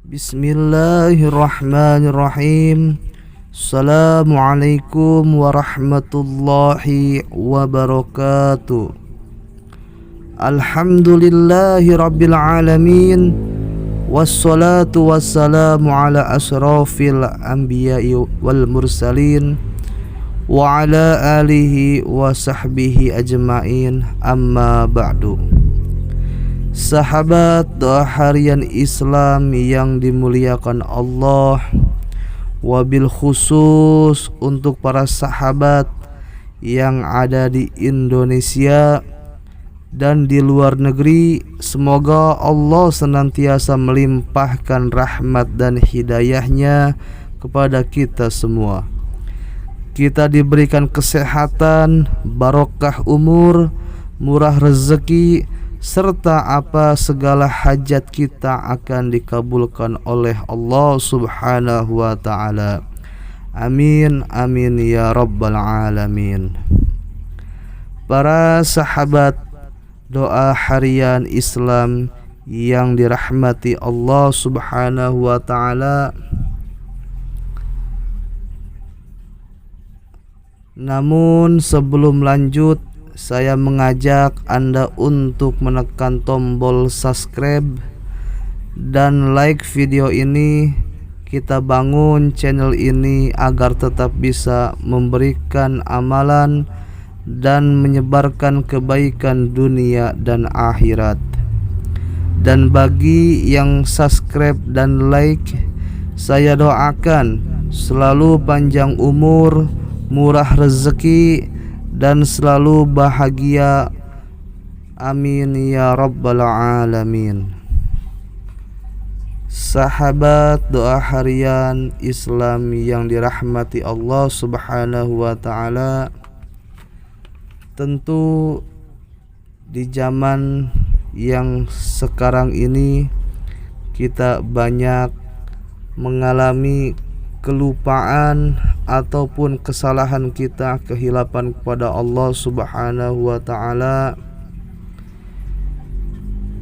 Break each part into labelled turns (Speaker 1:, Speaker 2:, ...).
Speaker 1: Bismillahirrahmanirrahim. Assalamualaikum warahmatullahi wabarakatuh. Alhamdulillahi rabbil alamin. Wassalatu wassalamu ala asrafil anbiya'i wal mursalin wa ala alihi wa sahbihi ajma'in, amma ba'du. Sahabat doa harian Islam yang dimuliakan Allah, wabil khusus untuk para sahabat yang ada di Indonesia dan di luar negeri, semoga Allah senantiasa melimpahkan rahmat dan hidayahnya kepada kita semua. Kita diberikan kesehatan, barokah umur, murah rezeki, serta segala hajat kita akan dikabulkan oleh Allah Subhanahu wa ta'ala. Amin amin ya rabbal alamin. Para sahabat doa harian Islam yang dirahmati Allah Subhanahu wa ta'ala, namun sebelum lanjut, saya mengajak Anda untuk menekan tombol subscribe dan like video ini. Kita bangun channel ini agar tetap bisa memberikan amalan dan menyebarkan kebaikan dunia dan akhirat. Dan bagi yang subscribe dan like, saya doakan selalu panjang umur, murah rezeki, dan selalu bahagia. Amin ya rabbal alamin. Sahabat doa harian Islam yang dirahmati Allah Subhanahu wa ta'ala, tentu di zaman yang sekarang ini kita banyak mengalami kelupaan ataupun kesalahan kita, kehilapan kepada Allah Subhanahu wa ta'ala.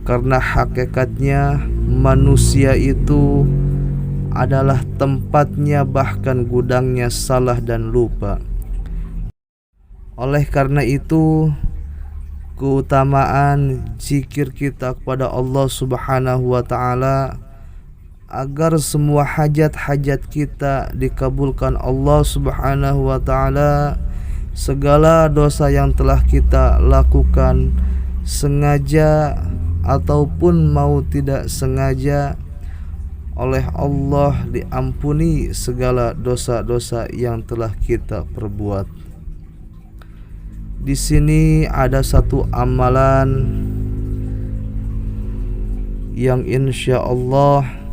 Speaker 1: Karena hakikatnya manusia itu adalah tempatnya, bahkan gudangnya salah dan lupa. Oleh karena itu, keutamaan zikir kita kepada Allah Subhanahu wa ta'ala agar semua hajat-hajat kita dikabulkan Allah Subhanahu wa ta'ala. Segala dosa yang telah kita lakukan sengaja ataupun mau tidak sengaja, oleh Allah diampuni segala dosa-dosa yang telah kita perbuat. Di sini ada satu amalan yang insya Allah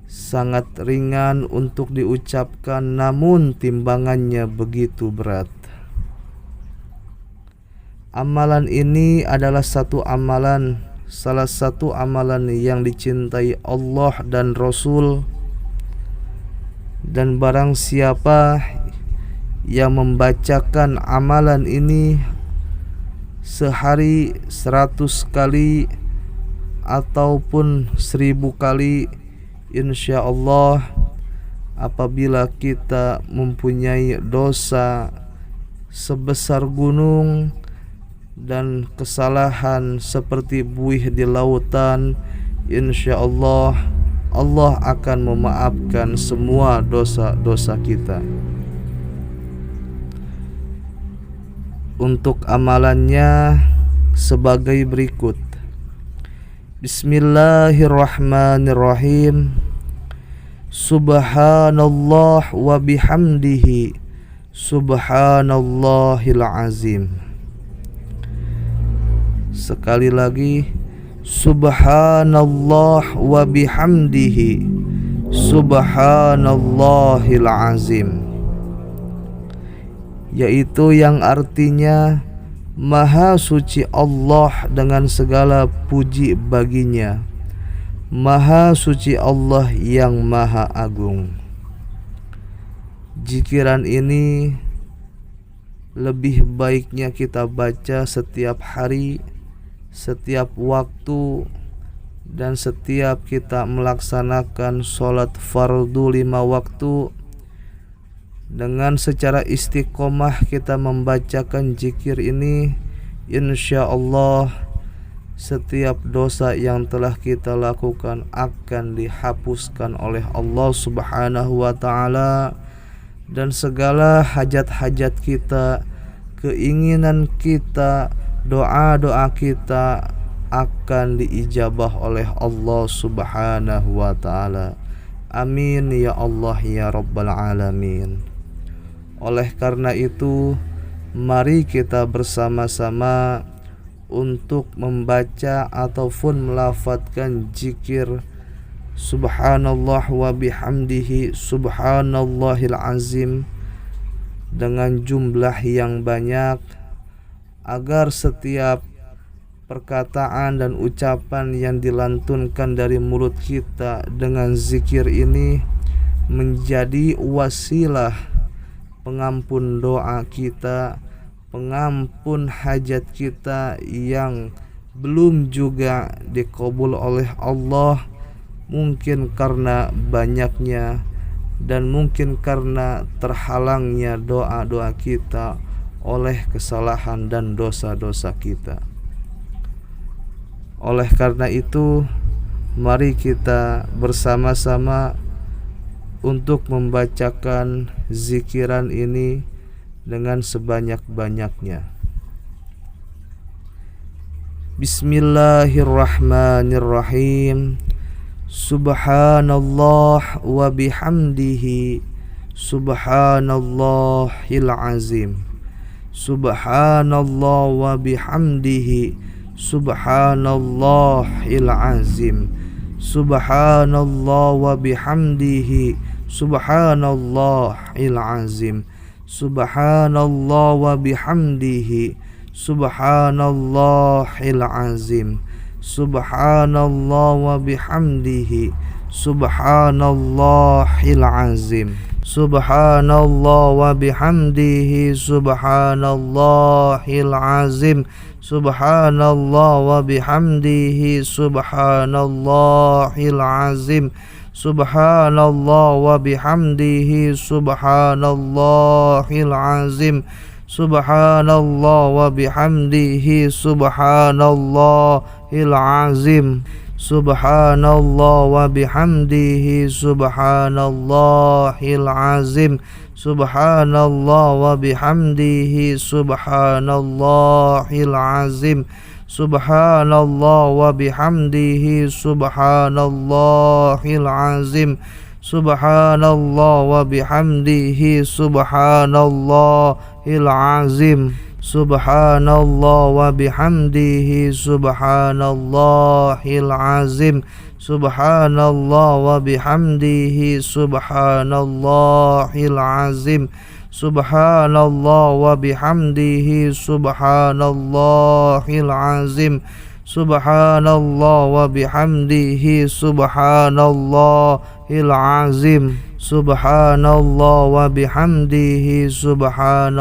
Speaker 1: sangat ringan untuk diucapkan, namun timbangannya begitu berat. Amalan ini adalah salah satu amalan yang dicintai Allah dan Rasul. Dan barang siapa yang membacakan amalan ini sehari 100 kali ataupun 1000 kali, insya Allah apabila kita mempunyai dosa sebesar gunung dan kesalahan seperti buih di lautan, insya Allah Allah akan memaafkan semua dosa-dosa kita. Untuk amalannya sebagai berikut. Bismillahirrahmanirrahim. Subhanallah wa bihamdihi, subhanallahil azim. Sekali lagi, subhanallah wa bihamdihi, subhanallahil azim, yaitu yang artinya Maha suci Allah dengan segala puji baginya, Maha suci Allah yang maha agung. Zikiran ini lebih baiknya kita baca setiap hari, setiap waktu, dan setiap kita melaksanakan sholat fardu 5 waktu dengan secara istiqomah kita membacakan zikir ini, insya Allah setiap dosa yang telah kita lakukan akan dihapuskan oleh Allah Subhanahu wa ta'ala, dan segala hajat-hajat kita, keinginan kita, doa-doa kita akan diijabah oleh Allah Subhanahu wa ta'ala. Amin ya Allah ya Rabbal Alamin. Oleh karena itu, mari kita bersama-sama untuk membaca ataupun melafadzkan zikir Subhanallah wa bihamdihi subhanallahil azim dengan jumlah yang banyak, agar setiap perkataan dan ucapan yang dilantunkan dari mulut kita dengan zikir ini menjadi wasilah pengampun doa kita, pengampun hajat kita yang belum juga dikabul oleh Allah, mungkin karena banyaknya dan mungkin karena terhalangnya doa-doa kita oleh kesalahan dan dosa-dosa kita. Oleh karena itu, mari kita bersama-sama untuk membacakan zikiran ini dengan sebanyak-banyaknya. Bismillahirrahmanirrahim. Subhanallah wa bihamdihi subhanallahil azim. Subhanallah wa bihamdihi subhanallahil azim. Subhanallah wa bihamdihi subhanallahil azim. Subhanallah wa bihamdihi subhanallahil azim. Subhanallah wa bihamdihi subhanallahil azim. Subhanallah wa bihamdihi subhanallahil azim. Subhanallah wa bihamdihi subhanallahil azim. Subhanallah wa bihamdihi subhanallahil azim. Subhanallah wa bihamdihi subhanallahil azim. Subhanallah wa bihamdihi subhanallahil azim. Subhanallah wa bihamdihi subhanallahil azim. Subhanallah wa bihamdihi subhanallahil azim. Subhanallah wa bihamdihi subhanallahil azim. Subhanallah wa bihamdihi subhanallahil azim. Subhanallah wa bihamdihi subhanallahil azim. Subhanallah wa bihamdihi subhanallahil azim. Subhanallah wa bihamdihi subhanallahil azim. Subhanallah wa bihamdihi subhanallahil azim. Subhanallah wa bihamdihi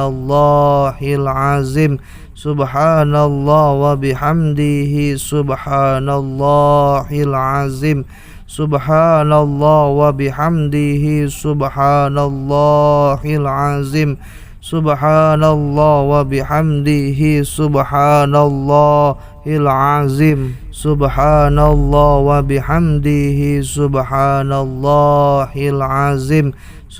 Speaker 1: subhanallahil azim. Subhanallah wa bihamdihi subhanallahil azim. Subhanallah wa bihamdihi subhanallahil azim. Subhanallah wa bihamdihi subhanallahil azim.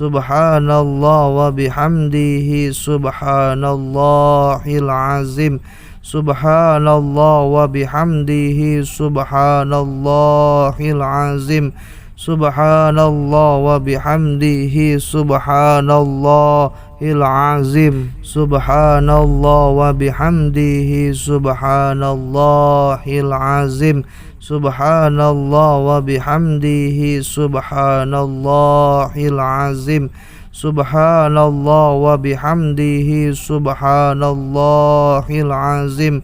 Speaker 1: Subhanallah wa bihamdihi subhanallahil azim. Subhanallah wa bihamdihi subhanallahil azim. Subhanallah wa bihamdihi subhanallahil azim. Subhanallah wa bihamdihi subhanallahil azim. Subhanallah wa bihamdihi subhanallahil azim. Subhanallah wa bihamdihi subhanallahil azim.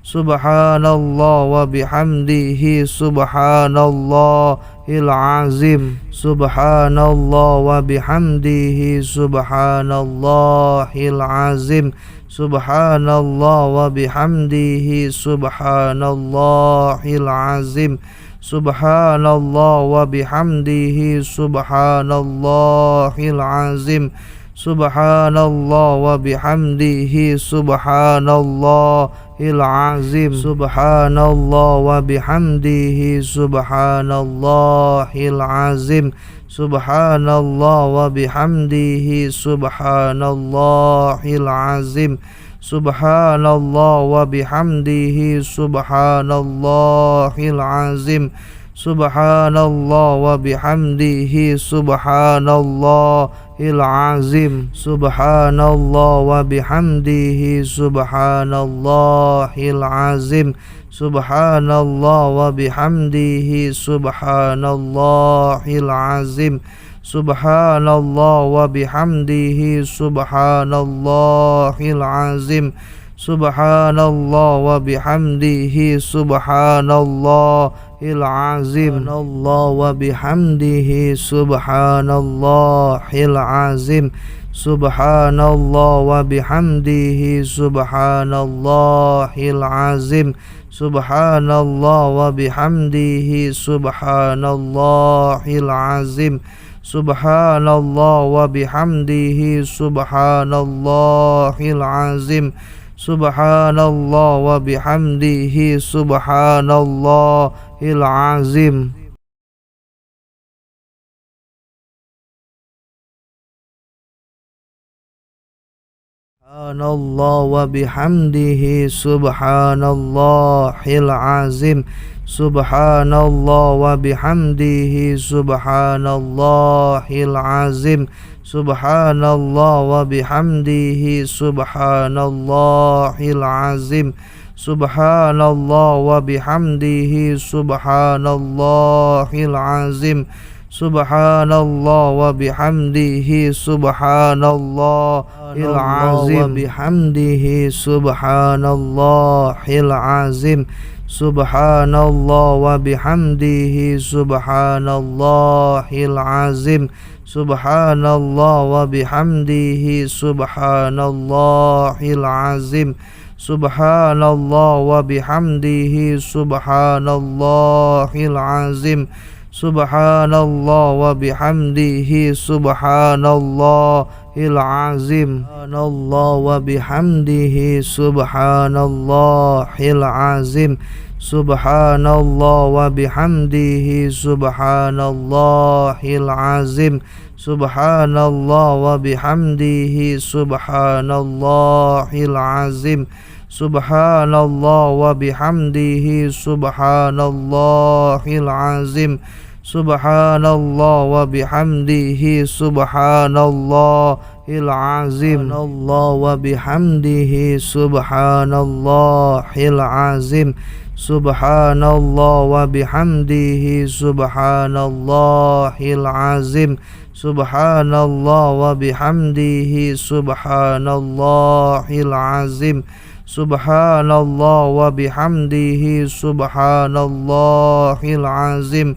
Speaker 1: Subhanallah wa bihamdihi subhanallahil azim. Subhanallah wa bihamdihi subhanallahil azim. Subhanallah wa bihamdihi subhanallahil azim. Subhanallah wa bihamdihi subhanallahil azim. Subhanallah wa bihamdihi subhanallahil azim. Subhanallah wa bihamdihi subhanallahil azim. Subhanallah wa bihamdihi subhanallahil azim. Subhanallah wa bihamdihi subhanallahil azim. Subhanallah wa bihamdihi subhanallahil azim. Subhanallah wa bihamdihi subhanallahil azim. Subhanallah wa bihamdihi subhanallahil azim. Subhanallah wa bihamdihi subhanallahil azim. Subhanallah wa bihamdihi subhanallahil azim. Subhanallah wa bihamdihi subhanallahil azim. Subhanallah wa bihamdihi subhanallahil azim. Subhanallah wa bihamdihi subhanallahil azim. Subhanallah wa bihamdihi subhanallahil azim. Subhanallah wa bihamdihi subhanallahil azim. Subhanallah wa bihamdihi subhanallahil azim. Subhanallah wa bihamdihi subhanallahil azim. Subhanallah wa bihamdihi subhanallahil azim. Subhanallah wa bihamdihi subhanallahil azim. Subhanallah wa bihamdihi subhanallahil azim. Bihamdihi subhanallahil azim. Subhanallah wa bihamdihi subhanallahil azim. Subhanallah wa bihamdihi subhanallahil azim. Subhanallah wa bihamdihi subhanallahil azim. Subhanallah wa bihamdihi subhanallahil azim. Subhanallah wa bihamdihi subhanallahil azim. Subhanallah wa bihamdihi subhanallahil azim. Subhanallah wa bihamdihi subhanallahil azim. Subhanallah wa bihamdihi subhanallahil azim. Subhanallah wa bihamdihi subhanallahil azim. Subhanallah wa bihamdihi subhanallahil azim. Subhanallah wa bihamdihi subhanallahil azim. Subhanallah wa bihamdihi subhanallahil azim. Subhanallah wa bihamdihi subhanallahil azim.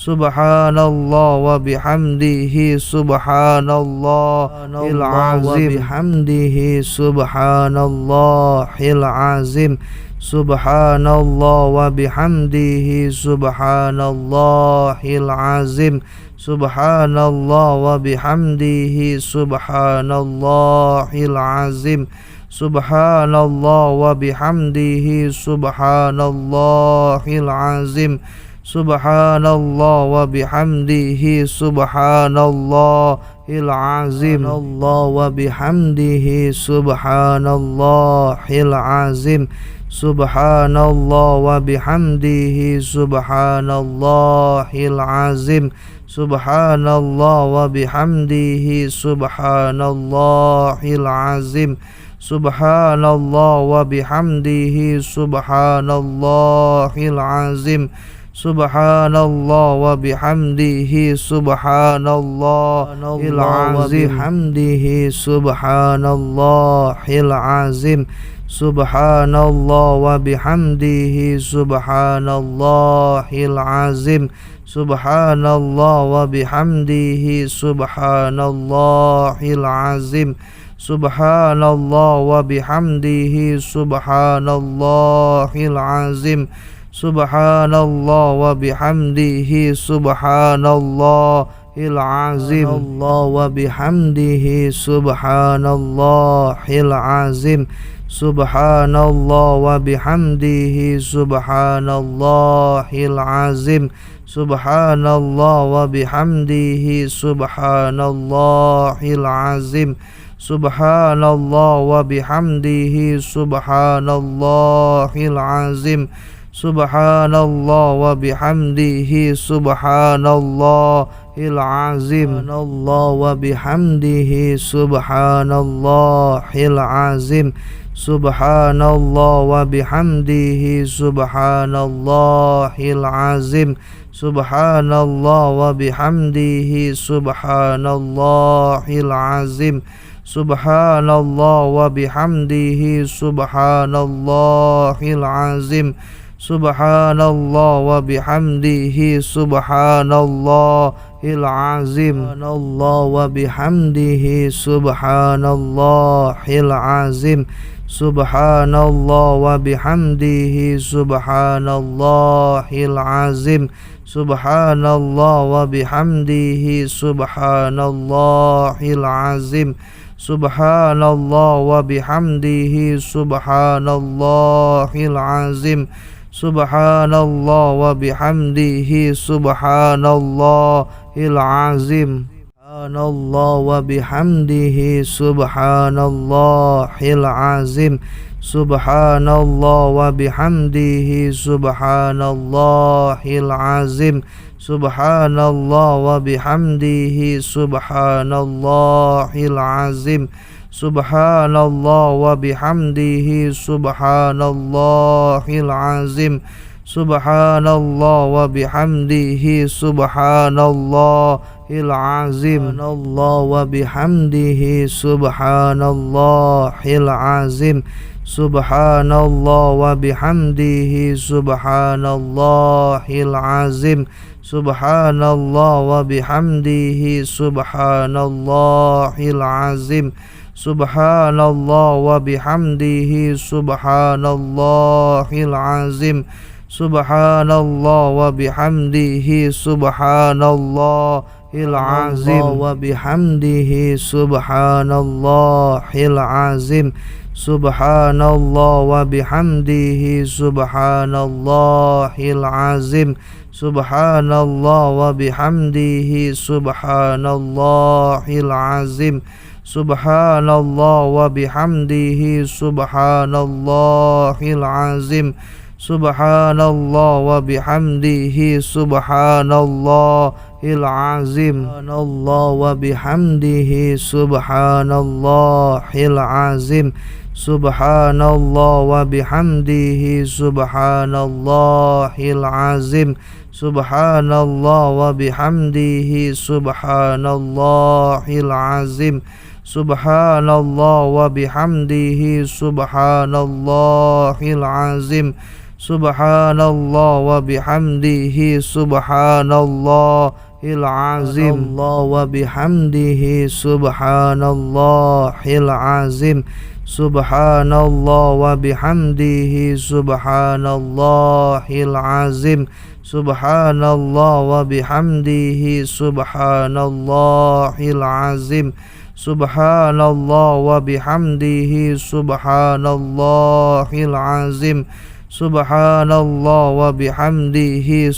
Speaker 1: Subhanallah wa bihamdihi subhanallahil azim. Bihamdihi subhanallahil azim. Subhanallah wa bihamdihi subhanallahil azim. Subhanallah wa bihamdihi subhanallahil azim. Subhanallah wa bihamdihi subhanallahil azim. Subhanallah wa bihamdihi subhanallahil azim. Subhanallah wa bihamdihi subhanallahil azim. Subhanallah wa bihamdihi subhanallahil azim. Subhanallah wa bihamdihi subhanallahil azim. Subhanallah wa bihamdihi subhanallahil azim. Subhanallah wa bihamdihi subhanallahil azim. Bihamdihi subhanallahil azim. Subhanallah wa bihamdihi subhanallahil azim. Subhanallah wa bihamdihi subhanallahil azim. Subhanallah wa bihamdihi subhanallahil azim. Subhanallah wa bihamdihi subhanallahil azim. Allah wa bihamdihi subhanallahil azim. Subhanallah wa bihamdihi subhanallahil azim. Subhanallah wa bihamdihi subhanallahil azim. Subhanallah wa bihamdihi subhanallahil azim. Subhanallah wa bihamdihi subhanallahil azim. Subhanallah wa bihamdihi subhanallahil azim. Subhanallah wa bihamdihi subhanallahil azim. Subhanallah wa bihamdihi subhanallahil azim. Subhanallah wa bihamdihi subhanallahil azim. Subhanallah wa bihamdihi subhanallahil azim. Subhanallah wa bihamdihi subhanallahil azim. Subhanallah wa bihamdihi subhanallahil azim. Subhanallah wa bihamdihi subhanallahil azim. Subhanallah wa bihamdihi subhanallahil azim. Subhanallah wa bihamdihi subhanallahil azim. Subhanallah wa bihamdihi subhanallahil azim. Subhanallah wa bihamdihi subhanallahil azim. Subhanallah wa bihamdihi subhanallahil azim. Subhanallah wa bihamdihi subhanallahil azim. Subhanallah wa bihamdihi subhanallahil azim. Subhanallah wa bihamdihi subhanallahil azim. Subhanallah wa bihamdihi subhanallahil azim. Subhanallah wa bihamdihi subhanallahil azim. Subhanallah wa bihamdihi subhanallahil azim. Subhanallah wa bihamdihi subhanallahil azim. Wa bihamdihi subhanallahil azim. Subhanallah wa bihamdihi subhanallahil azim. Subhanallah wa bihamdihi subhanallahil azim. Subhanallah wa bihamdihi subhanallahil azim. Subhanallah wa bihamdihi subhanallahil azim. Subhanallah wa bihamdihi subhanallahil azim. Subhanallah wa bihamdihi subhanallahil azim. Subhanallah wa bihamdihi subhanallahil azim. Subhanallah wa bihamdihi subhanallahil azim. Subhanallah wa bihamdihi subhanallahil azim. Allah wa bihamdihi subhanallahil azim. Subhanallah wa bihamdihi subhanallahil azim. Subhanallah wa bihamdihi subhanallahil azim. Subhanallah wa bihamdihi subhanallahil azim. Subhanallah wa bihamdihi subhanallahil azim. Subhanallah wa bihamdihi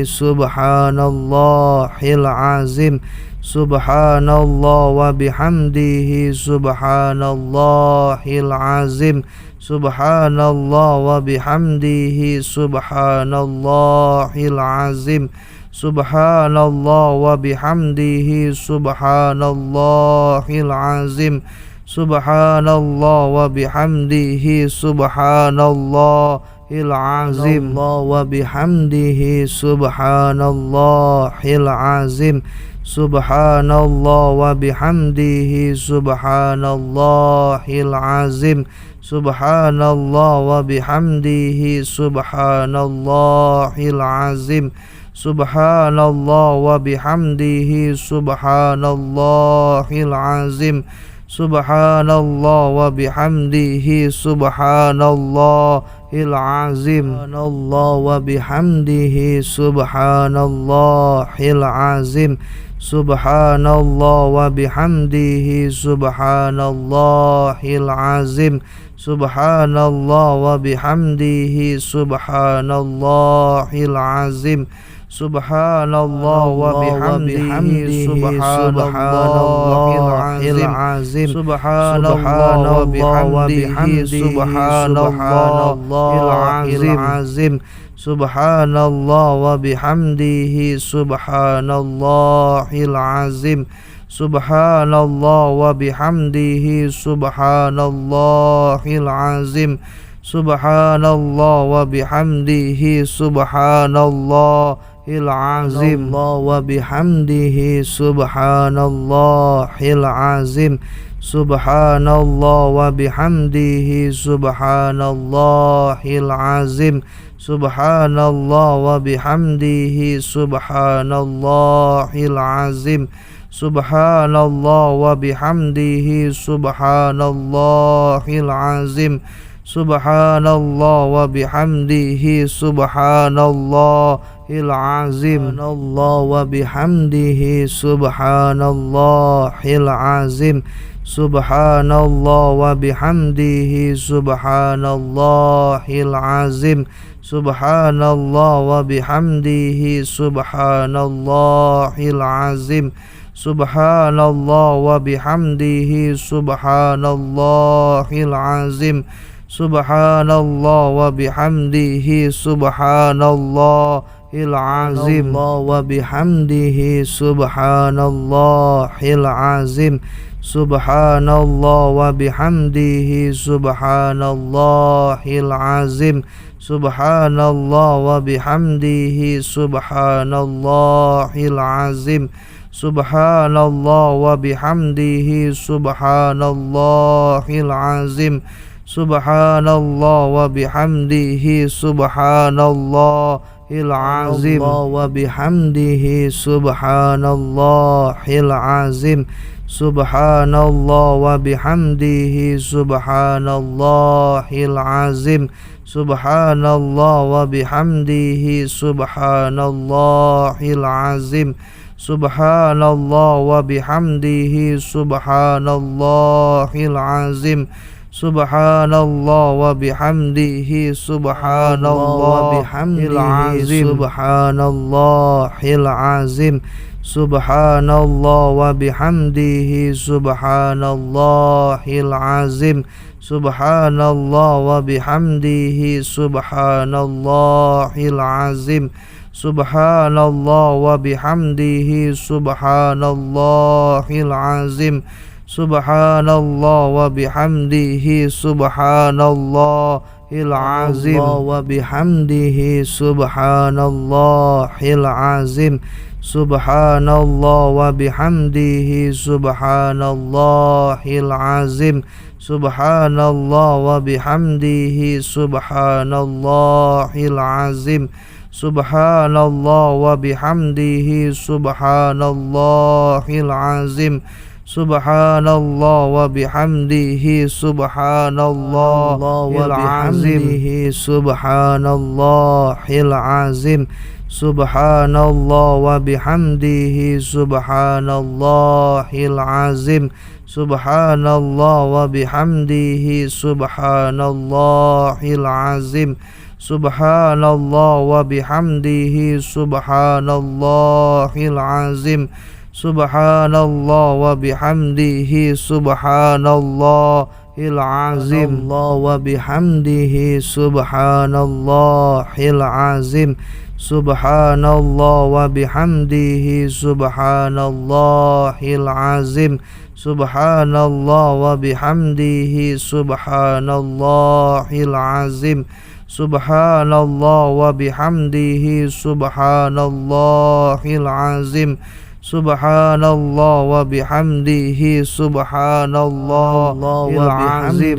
Speaker 1: subhanallahil azim. Subhanallah wa bihamdihi subhanallahil azim. Subhanallah wa bihamdihi subhanallahil azim. Subhanallah wa bihamdihi subhanallahil azim. Subhanallah wa bihamdihi subhanallahil azim. Wa bihamdihi subhanallahil azim. Subhanallah wa bihamdihi subhanallahil azim. Subhanallah wa bihamdihi subhanallahil azim. Subhanallah wa bihamdihi subhanallahil azim. Subhanallah wa bihamdihi subhanallahil azim. Subhanallah wa bihamdihi subhanallahil azim. Subhanallah wa bihamdihi subhanallahil azim. Subhanallah wa bihamdihi subhanallahil azim. Subhanallah wa bihamdihi subhanallahil azim. Subhanallah wa bihamdihi subhanallahil azim. Subhanallah wa bihamdihi subhanallahil azim. Subhanallah wa bihamdihi subhanallahil azim. Subhanallah wa bihamdihi subhanallahil azim. Wa bihamdihi subhanallahil azim. Subhanallah wa bihamdihi subhanallahil azim. Subhanallah wa bihamdihi subhanallahil azim. Subhanallah wa bihamdihi subhanallahil azim. Subhanallah wa bihamdihi subhanallahil azim. Subhanallah wa bihamdihi subhanallahil azim. Subhanallah wa bihamdihi subhanallahil azim. Subhanallah wa bihamdihi subhanallahil azim. Subhanallah wa bihamdihi subhanallahil azim. Subhanallah wa bihamdihi subhanallahil azim. Wa bihamdihi subhanallahil azim. Subhanallah wa bihamdihi subhanallahil azim. Subhanallah wa bihamdihi subhanallahil azim. Subhanallah wa bihamdihi subhanallahil azim. Subhanallah wa bihamdihi subhanallahil azim. Wa bihamdihi subhanallahil azim. Subhanallah wa bihamdihi subhanallahil azim. Subhanallah wa bihamdihi subhanallahil azim. Subhanallah wa bihamdihi subhanallahil azim. Subhanallah wa bihamdihi subhanallahil azim. Subhanallahil azim. Subhanallah wa bihamdihi subhanallahil azim. Subhanallah wa bihamdihi subhanallahil azim. Subhanallah wa bihamdihi subhanallahil azim. Subhanallah wa bihamdihi subhanallahil azim. Wa bihamdihi subhanallahil azim. Subhanallah wa bihamdihi subhanallahil azim. Subhanallah wa bihamdihi subhanallahil azim. Subhanallah wa bihamdihi subhanallahil azim. Subhanallah wa bihamdihi subhanallahil azim. Subhanallahil azim. Subhanallah wa bihamdihi subhanallahil azim. Subhanallah wa bihamdihi subhanallahil azim. Subhanallah wa bihamdihi subhanallahil azim. Subhanallah wa bihamdihi subhanallahil azim. Wa bihamdihi subhanallahil azim. Subhanallah wa bihamdihi subhanallahil azim. Subhanallah wa bihamdihi subhanallahil azim. Subhanallah wa bihamdihi subhanallahil azim. Subhanallah wa bihamdihi subhanallahil azim.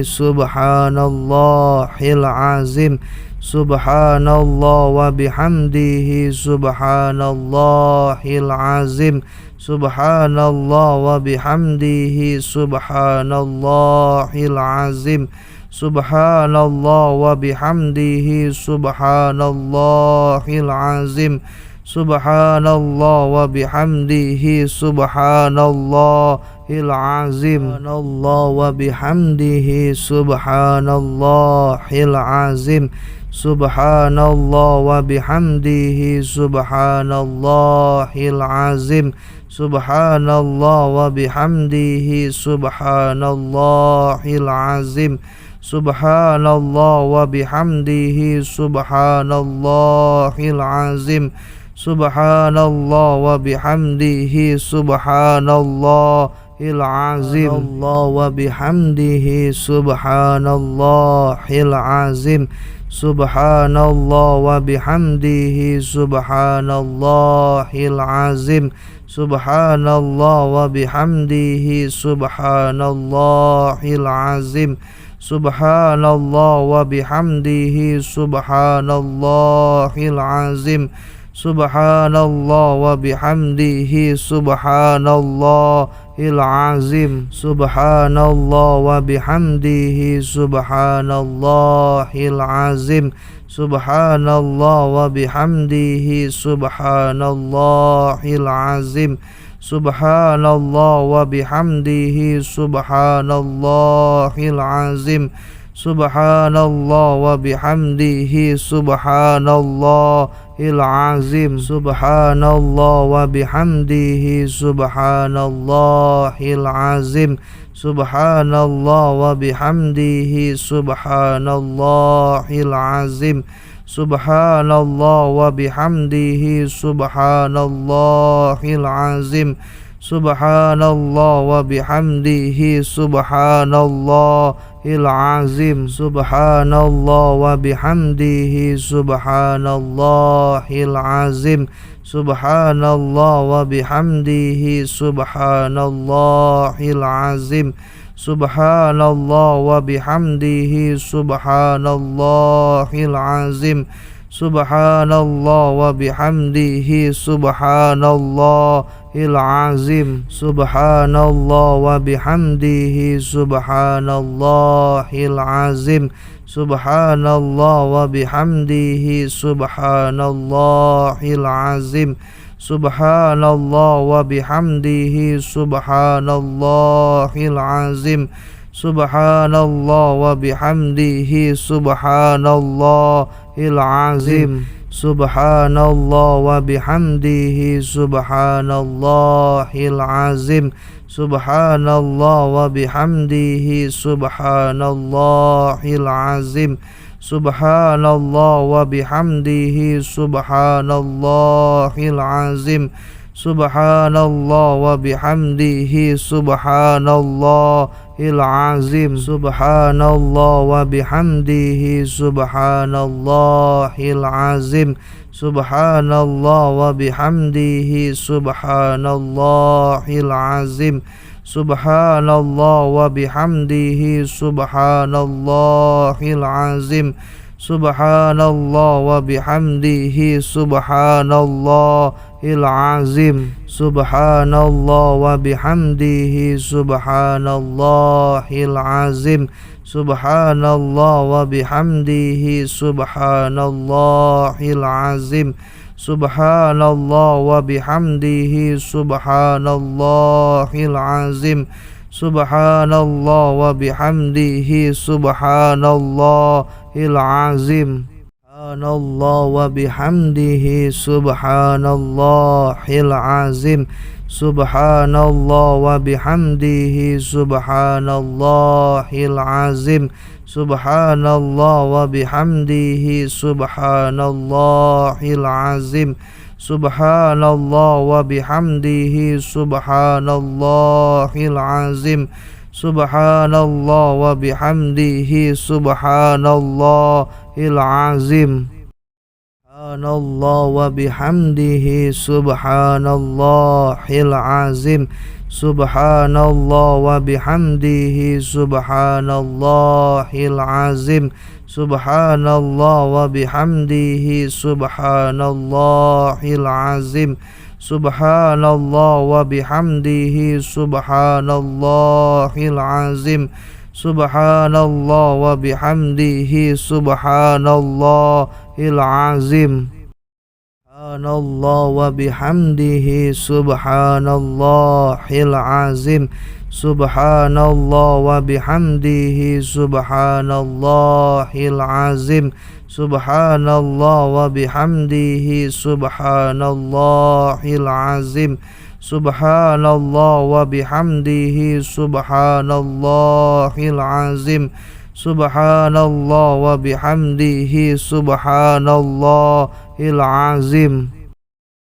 Speaker 1: Subhanallahil azim. Subhanallah wa bihamdihi subhanallahil azim. Subhanallah wa bihamdihi subhanallahil azim. Subhanallah wa bihamdihi subhanallahil azim. Subhanallah wa bihamdihi subhanallahil azim. Subhanallah wa bihamdihi subhanallahil azim. Subhanallah wa bihamdihi subhanallahil azim. Subhanallah wa bihamdihi subhanallahil azim. Subhanallah wa bihamdihi subhanallahil azim. Subhanallah wa bihamdihi subhanallahil azim. Allah wa bihamdihi subhanallahil azim. Subhanallah wa bihamdihi subhanallahil azim. Subhanallah wa bihamdihi subhanallahil azim. Subhanallah wa bihamdihi subhanallahil azim. Subhanallah wa bihamdihi subhanallahil azim. Subhanallah wa bihamdihi subhanallahil azim. Subhanallah wa bihamdihi subhanallahil azim. Subhanallah wa bihamdihi subhanallahil azim. Subhanallah wa bihamdihi subhanallahil azim. Subhanallah wa bihamdihi subhanallahil azim. Subhanallah wa bihamdihi subhanallahil azim. Subhanallah wa bihamdihi subhanallahil azim. Subhanallah wa bihamdihi subhanallahil azim. Subhanallah wa bihamdihi subhanallahil azim. Subhanallah wa bihamdihi subhanallahil azim. Subhanallah wa bihamdihi subhanallahil azim. Subhanallah wa bihamdihi subhanallahil azim. Subhanallah wa bihamdihi subhanallahil azim. Subhanallah wa bihamdihi subhanallahil azim. Subhanallah wa bihamdihi subhanallahil azim. Subhanallah wa bihamdihi subhanallahil azim. Subhanallah wa bihamdihi subhanallahil azim. Subhanallah wa bihamdihi subhanallahil azim. Subhanallah wa bihamdihi subhanallahil azim. Subhanallah wa bihamdihi subhanallahil azim. Subhanallah wa bihamdihi subhanallahil azim. Subhanallah wa bihamdihi subhanallahil azim. Subhanallah wa bihamdihi subhanallahil azim. Subhanallah wa bihamdihi subhanallahil azim. Subhanallah wa bihamdihi subhanallahil azim. Subhanallah wa bihamdihi subhanallahil azim. Subhanallah wa bihamdihi subhanallahil azim. Subhanallah wa bihamdihi subhanallahil azim. Subhanallah wa bihamdihi subhanallahil azim. Subhanallah wa bihamdihi subhanallahil azim. Subhanallah wa bihamdihi subhanallahil azim. Subhanallah wa bihamdihi subhanallahil azim. Subhanallah wa bihamdihi subhanallahil azim. Subhanallah wa bihamdihi subhanallahil azim. Subhanallah wa bihamdihi subhanallahil azim. Subhanallah wa bihamdihi subhanallahil azim. Subhanallah wa bihamdihi subhanallahil azim. Subhanallah wa bihamdihi subhanallahil azim. Subhanallah wa bihamdihi subhanallahil azim. Subhanallah wa bihamdihi subhanallahil azim. Subhanallah wa bihamdihi subhanallahil azim. Subhanallah wa bihamdihi subhanallahil azim. Subhanallah wa bihamdihi subhanallahil azim.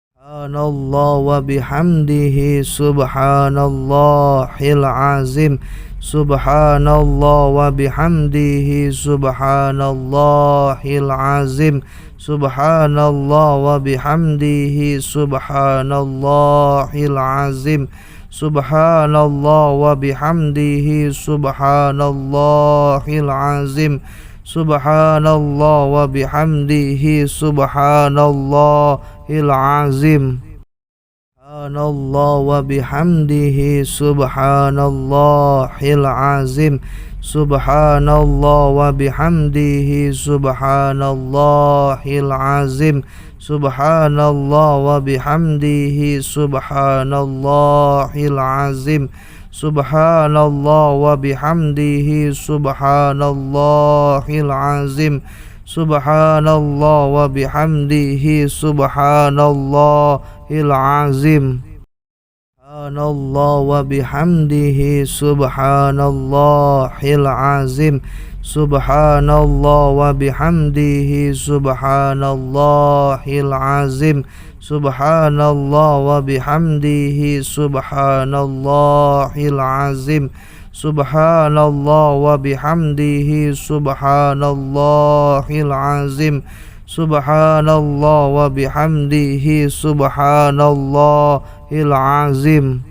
Speaker 1: Subhanallah wa bihamdihi subhanallahil azim. Subhanallah wa bihamdihi subhanallahil azim. Subhanallah wa bihamdihi subhanallahil azim. Subhanallah wa bihamdihi subhanallahil azim. Subhanallah wa bihamdihi subhanallahil azim. Subhanallah wa bihamdihi subhanallahil azim. Subhanallah wa bihamdihi subhanallahil azim. Subhanallah wa bihamdihi subhanallahil azim. Subhanallah wa bihamdihi subhanallahil azim. Subhanallah wa bihamdihi subhanallahil azim. Subhanallah wa bihamdihi subhanallahil azim. Subhanallah wa bihamdihi subhanallahil azim. Subhanallah wa bihamdihi subhanallahil azim. Subhanallah wa bihamdihi subhanallahil azim. Subhanallah wa bihamdihi subhanallahil azim. Subhanallah wa bihamdihi subhanallahil azim.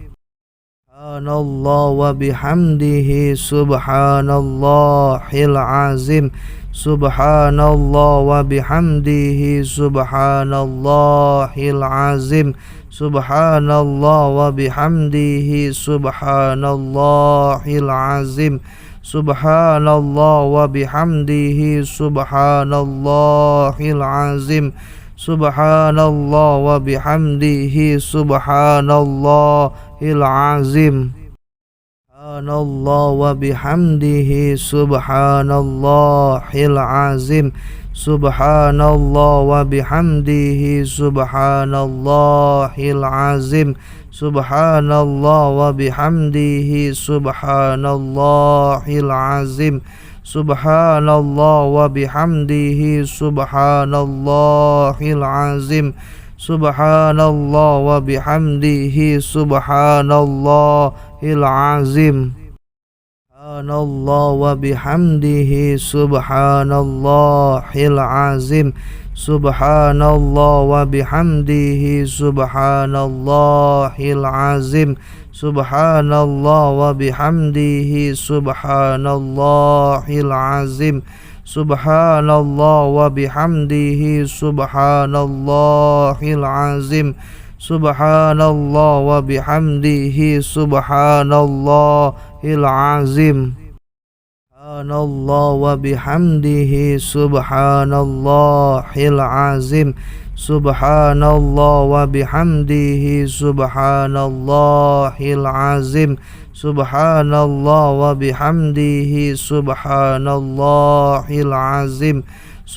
Speaker 1: Subhanallah wa bihamdihi subhanallahil azim. Subhanallah wa bihamdihi subhanallahil azim. Subhanallah wa bihamdihi subhanallahil azim. Subhanallah wa bihamdihi subhanallahil azim. Subhanallah wa bihamdihi subhanallahil azim. Subhanallah wa bihamdihi subhanallahil azim. Subhanallah wa bihamdihi subhanallahil azim. Subhanallah wa bihamdihi subhanallahil azim. Subhanallah wa bihamdihi subhanallahil azim. Subhanallah wa bihamdihi subhanallahil azim. Subhanallah wa bihamdihi subhanallahil azim. Subhanallah wa bihamdihi subhanallahil azim. Subhanallah wa bihamdihi subhanallahil azim. Subhanallah wa bihamdihi subhanallahil azim. Subhanallah wa bihamdihi subhanallahil azim. Subhanallah wa bihamdihi subhanallahil azim. Subhanallah wa bihamdihi subhanallahil azim.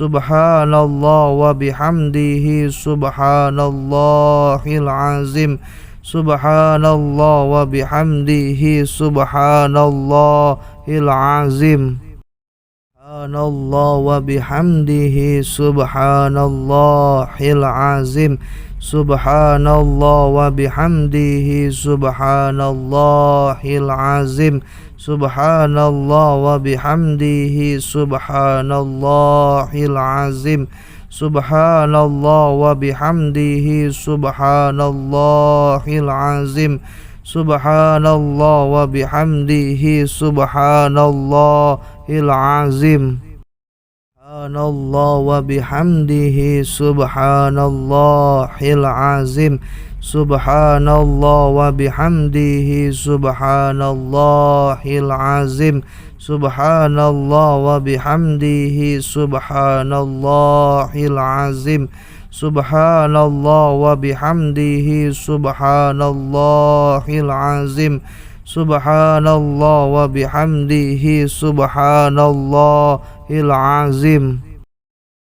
Speaker 1: Subhanallah wa bihamdihi subhanallahil azim. Subhanallah wa bihamdihi subhanallahil azim. Subhanallah wa bihamdihi subhanallahil azim. Subhanallah wa bihamdihi subhanallahil azim. Subhanallah wa bihamdihi subhanallahil azim. Subhanallah wa bihamdihi subhanallahil azim. Subhanallah wa bihamdihi subhanallahil azim. Subhanallah wa bihamdihi subhanallahil azim. Subhanallah wa bihamdihi subhanallahil azim. Subhanallah wa bihamdihi subhanallahil azim. Subhanallah wa bihamdihi subhanallahil azim. Subhanallah wa bihamdihi subhanallahil azim.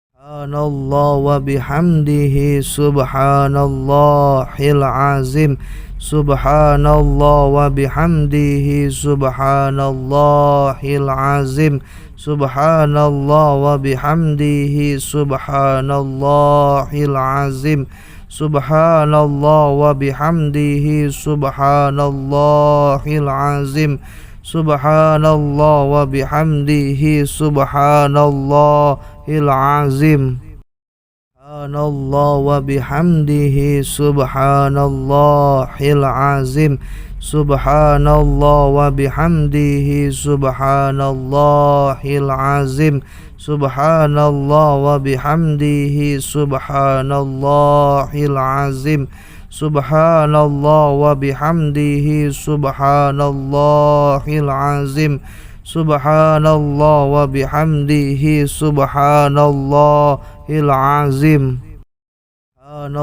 Speaker 1: Subhanallah wa bihamdihi subhanallahil azim. Subhanallah wa bihamdihi subhanallahil azim. Subhanallah wa bihamdihi subhanallahil azim. Subhanallah wa bihamdihi subhanallahil azim. Subhanallah wa bihamdihi subhanallahil azim. Subhanallah wa bihamdihi subhanallahil azim. Subhanallah wa bihamdihi subhanallahil azim. Subhanallah wa bihamdihi subhanallahil azim. Subhanallah wa bihamdihi subhanallahil azim. Subhanallah wa bihamdihi subhanallahil azim.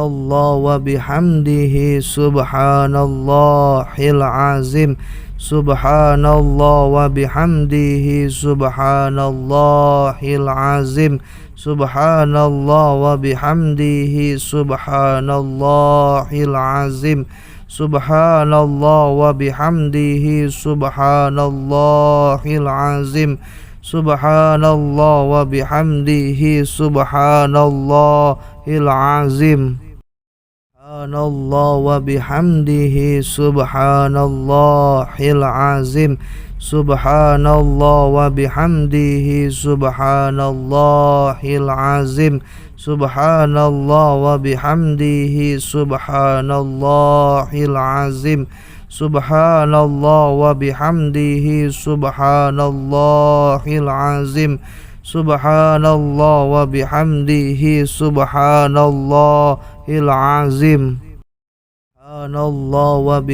Speaker 1: Subhanallah wa bihamdihi subhanallahil azim. Subhanallah wa bihamdihi subhanallahil azim. Subhanallah wa bihamdihi subhanallahil azim. Subhanallah wa bihamdihi subhanallahil azim. Subhanallah wa bihamdihi subhanallahil azim. Subhanallah wa bihamdihi subhanallahil azim. Subhanallah wa bihamdihi subhanallahil azim. Subhanallah wa bihamdihi subhanallahil azim. Subhanallah wa bihamdihi subhanallahil azim. Subhanallah wa bihamdihi subhanallahil azim. Subhanallah wa bihamdihi subhanallahil azim. Subhanallah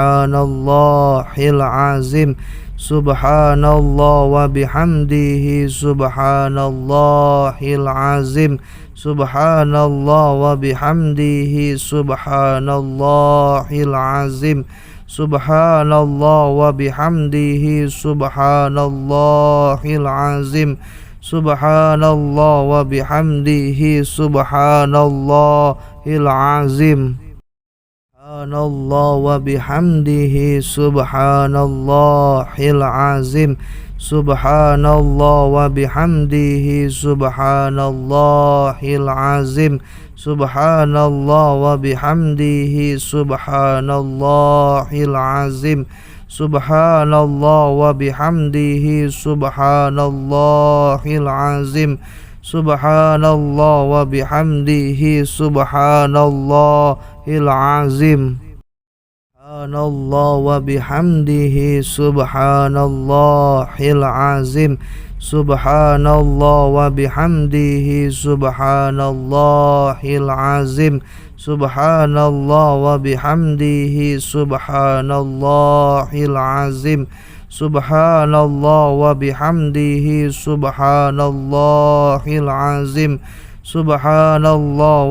Speaker 1: wa bihamdihi subhanallahil azim. Subhanallah wa bihamdihi subhanallahil azim. Subhanallah wa bihamdihi subhanallahil azim. Subhanallah wa bihamdihi subhanallahil azim. Subhanallah wa bihamdihi subhanallahil azim. Subhanallah wa bihamdihi subhanallahil azim. Subhanallah wa bihamdihi subhanallahil azim. Subhanallah wa bihamdihi subhanallahil azim. Subhanallah wa bihamdihi subhanallahil azim. Subhanallah wa bihamdihi subhanallahil azim. Subhanallah wa bihamdihi subhanallahil azim. Subhanallah wa bihamdihi subhanallahil azim. Subhanallah wa bihamdihi subhanallahil azim. Subhanallah wa bihamdihi subhanallahil azim. Subhanallah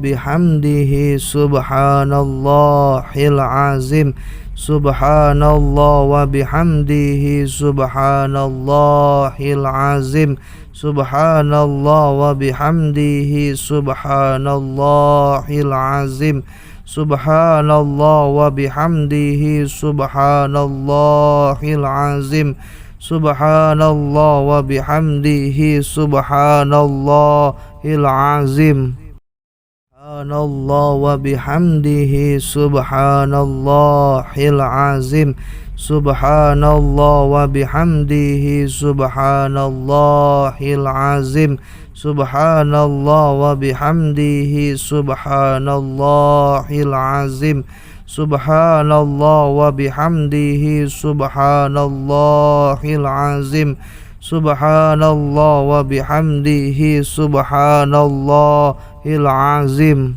Speaker 1: wa bihamdihi subhanallahil azim. Subhanallah wa bihamdihi subhanallahil azim. Subhanallah wa bihamdihi subhanallahil azim. Subhanallah wa bihamdihi subhanallahil azim. Subhanallah wa bihamdihi subhanallahil azim. Subhanallah wa bihamdihi subhanallahil azim. Subhanallah wa bihamdihi subhanallahil azim. Subhanallah wa bihamdihi subhanallahil azim. Subhanallah wa bihamdihi subhanallahil azim. Subhanallah wa bihamdihi subhanallahil azim.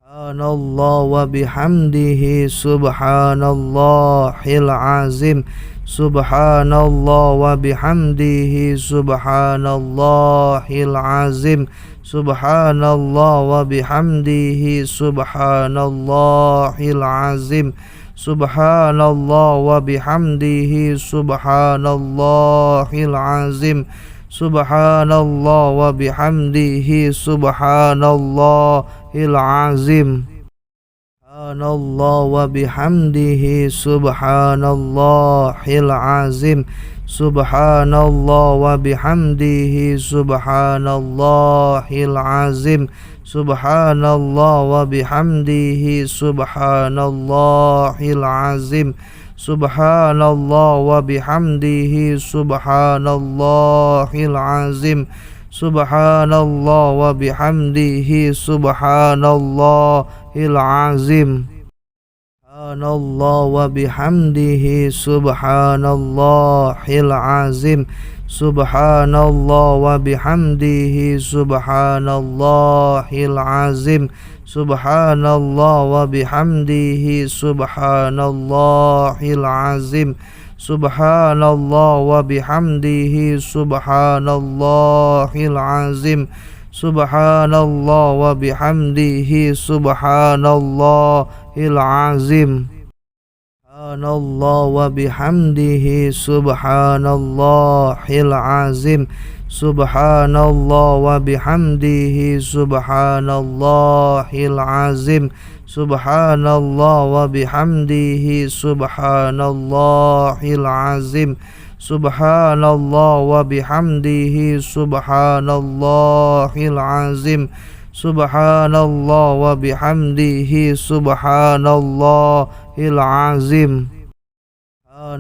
Speaker 1: Subhanallah wa bihamdihi subhanallahil azim. Subhanallah wa bihamdihi subhanallahil azim. Subhanallah wa bihamdihi subhanallahil azim. Subhanallah wa bihamdihi subhanallahil azim. Subhanallah wa bihamdihi subhanallahil azim. Subhanallah wa bihamdihi subhanallahil azim. Subhanallah wa bihamdihi subhanallahil azim. Subhanallah wa bihamdihi subhanallahil azim. Subhanallah wa bihamdihi subhanallahil azim. Subhanallah wa bihamdihi subhanallahil azim. Subhanallah wa bihamdihi subhanallahil azim. Subhanallah wa bihamdihi subhanallahil azim. Subhanallah wa bihamdihi subhanallahil azim. Subhanallah wa bihamdihi subhanallahil azim. Subhanallah wa bihamdihi subhanallahil azim. Subhanallah wa bihamdihi subhanallahil azim. Subhanallah wa bihamdihi subhanallahil azim. Subhanallah wa bihamdihi subhanallahil azim. Subhanallah wa bihamdihi subhanallahil azim. Subhanallah wa bihamdihi subhanallahil azim. Subhanallah wa bihamdihi subhanallahil azim.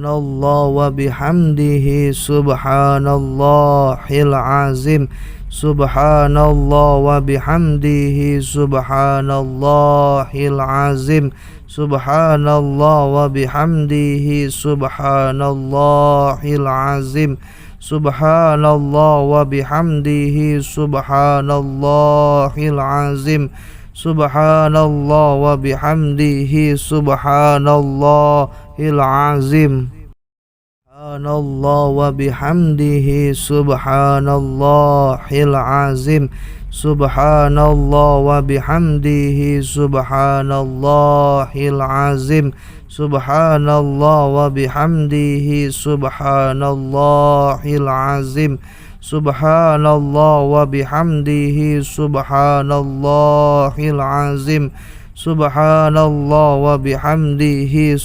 Speaker 1: Subhanallah wa bihamdihi subhanallahil azim. Subhanallah wa bihamdihi subhanallahil azim. Subhanallah wa bihamdihi subhanallahil azim. Subhanallah wa bihamdihi subhanallahil azim. Subhanallah wa bihamdihi subhanallahil azim. Subhanallah wa bihamdihi subhanallahil azim. Subhanallah wa bihamdihi subhanallahil azim. Subhanallah wa bihamdihi subhanallahil azim. Subhanallah wa bihamdihi subhanallahil azim. Subhanallah wa bihamdihi subhanallahil azim. Subhanallah wa bihamdihi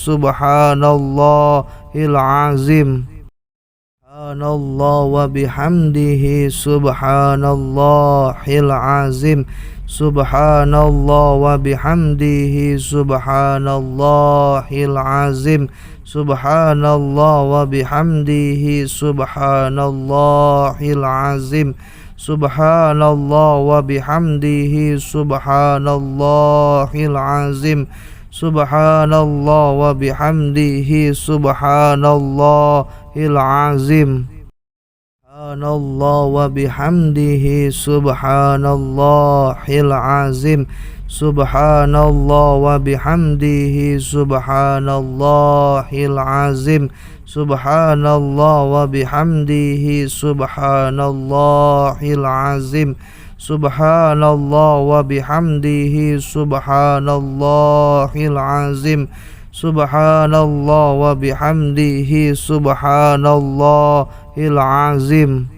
Speaker 1: subhanallahil azim. Subhanallah wa bihamdihi subhanallahil azim. Subhanallah wa bihamdihi subhanallahil azim. Subhanallah wa bihamdihi subhanallahil azim. Subhanallah wa bihamdihi subhanallahil azim. Subhanallah wa bihamdihi subhanallahil azim. Subhanallah wa bihamdihi subhanallahil azim. Subhanallah wa bihamdihi subhanallahil azim. Subhanallah wa bihamdihi subhanallahil azim.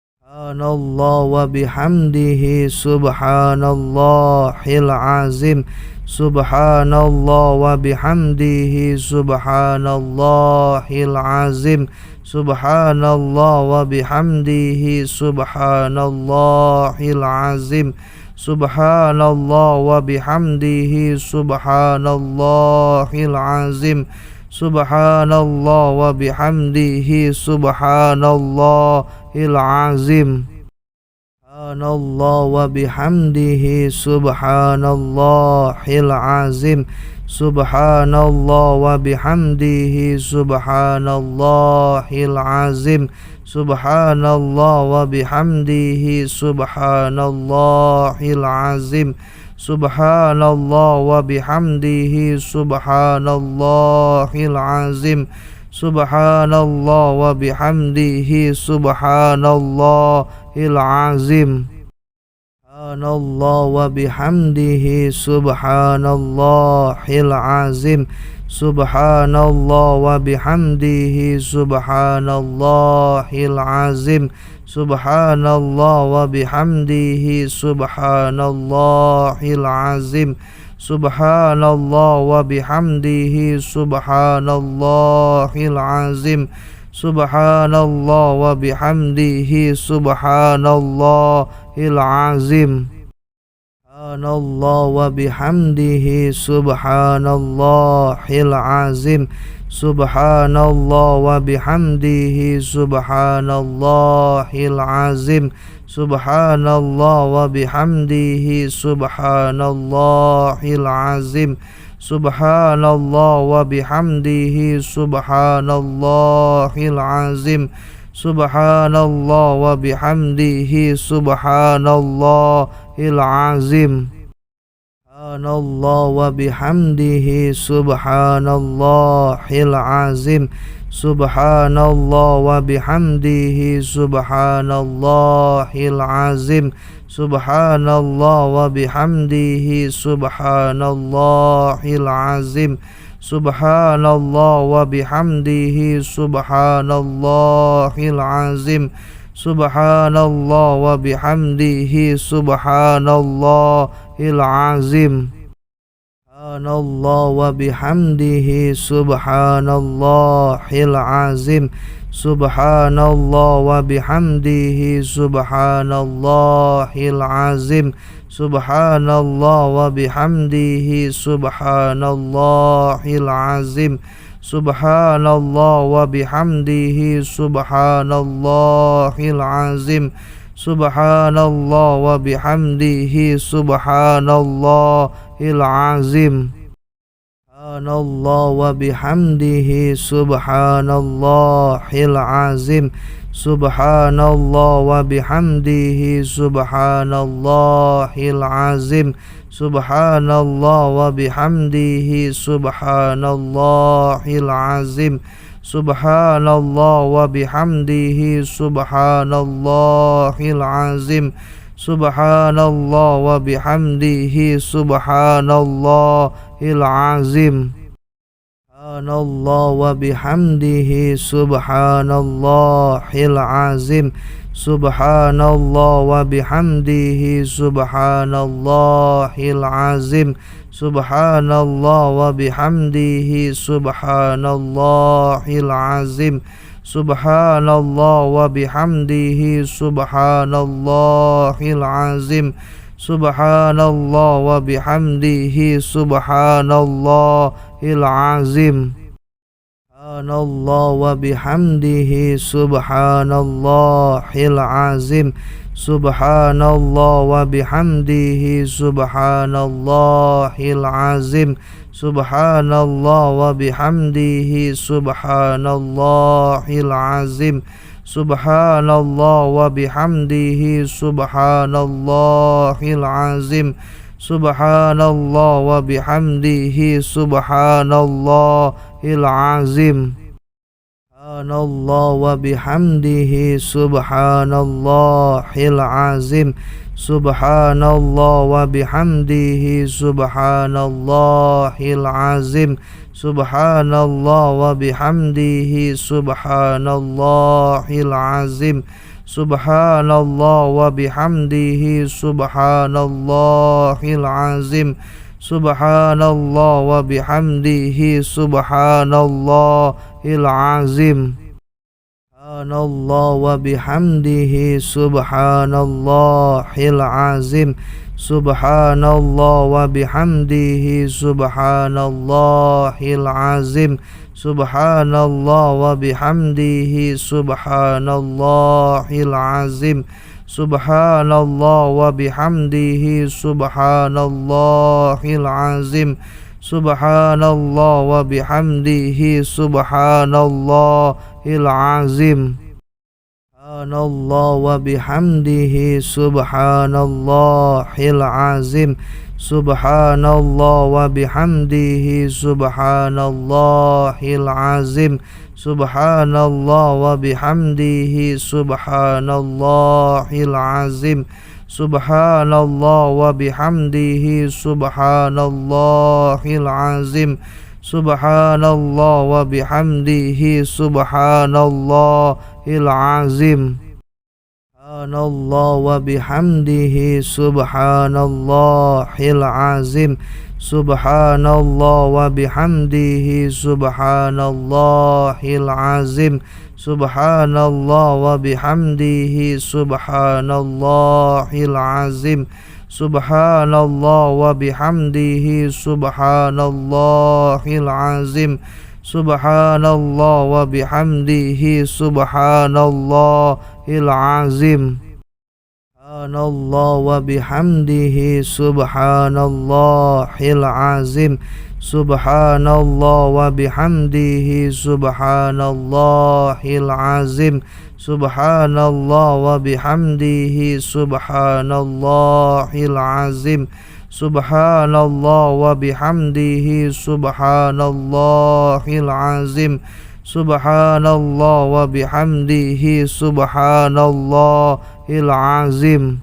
Speaker 1: Subhanallah wa bihamdihi subhanallahil azim. Subhanallah wa bihamdihi subhanallahil azim. Subhanallah wa bihamdihi subhanallahil azim. Subhanallah wa bihamdihi subhanallahil azim. Subhanallah wa bihamdihi subhanallahil azim. Subhanallah wa bihamdihi subhanallahil azim. Subhanallah wa bihamdihi subhanallahil azim. Subhanallah wa bihamdihi subhanallahil azim. Subhanallah wa bihamdihi subhanallahil azim. Subhanallah wa bihamdihi subhanallahil azim. Subhanallah wa bihamdihi subhanallahil azim. Subhanallah wa bihamdihi subhanallahil azim. Subhanallah wa bihamdihi subhanallahil azim. Subhanallah wa bihamdihi subhanallahil azim. Subhanallah wa bihamdihi subhanallahil azim. Subhanallah wa bihamdihi subhanallahil azim. Subhanallah wa bihamdihi subhanallahil azim. Subhanallah wa bihamdihi subhanallahil azim. Subhanallah wa bihamdihi subhanallahil azim. Subhanallah wa bihamdihi subhanallahil azim. Subhanallah wa bihamdihi subhanallahil azim. Subhanallah wa bihamdihi subhanallahil azim. Subhanallah wa bihamdihi subhanallahil azim. Subhanallah wa bihamdihi subhanallahil azim. Subhanallah wa bihamdihi subhanallahil azim. Subhanallah wa bihamdihi subhanallahil azim. Subhanallah wa bihamdihi subhanallahil azim. Subhanallah wa bihamdihi subhanallahil azim. Subhanallah wa bihamdihi subhanallahil azim. Subhanallah wa bihamdihi subhanallahil azim. Subhanallah wa bihamdihi subhanallahil azim. Subhanallah wa bihamdihi subhanallahil azim. Subhanallah wa bihamdihi subhanallahil azim. Subhanallah wa bihamdihi subhanallahil azim. Subhanallah wa bihamdihi subhanallahil azim. Subhanallah wa bihamdihi subhanallahil azim. Subhanallah wa bihamdihi subhanallahil azim. Subhanallah wa bihamdihi subhanallahil azim. Subhanallah wa bihamdihi subhanallahil azim. Subhanallah wa bihamdihi subhanallahil azim. Subhanallah wa bihamdihi subhanallahil azim. Subhanallah wa bihamdihi subhanallahil azim. Subhanallah wa bihamdihi subhanallahil azim. Subhanallah wa bihamdihi subhanallahil azim. Subhanallah wa bihamdihi subhanallahil azim. Subhanallah wa bihamdihi subhanallahil azim. Subhanallah wa bihamdihi subhanallahil azim. Subhanallah wa bihamdihi subhanallahil azim. Subhanallah wa bihamdihi subhanallahil azim. Subhanallah wa bihamdihi subhanallahil azim. Subhanallah wa bihamdihi subhanallahil azim. Subhanallah wa bihamdihi subhanallahil azim. Subhanallah wa bihamdihi subhanallahil azim. Subhanallah wa bihamdihi subhanallahil azim. Subhanallah wa bihamdihi subhanallahil azim. Subhanallah wa bihamdihi subhanallahil azim. Subhanallah wa bihamdihi subhanallahil azim. Subhanallah wa bihamdihi subhanallahil azim. Subhanallah wa bihamdihi subhanallahil azim. Subhanallah wa bihamdihi subhanallahil azim. Subhanallah wa bihamdihi subhanallahil azim. Subhanallah wa bihamdihi subhanallahil azim. Subhanallah wa bihamdihi subhanallahil azim. Subhanallah wa bihamdihi subhanallahil azim. Subhanallah wa bihamdihi subhanallahil azim. Subhanallah wa bihamdihi subhanallahil azim. Subhanallah wa bihamdihi subhanallahil azim. Subhanallah wa bihamdihi subhanallahil azim. Subhanallah wa bihamdihi subhanallahil azim. Subhanallah wa bihamdihi subhanallahil azim. Subhanallah wa bihamdihi subhanallahil azim.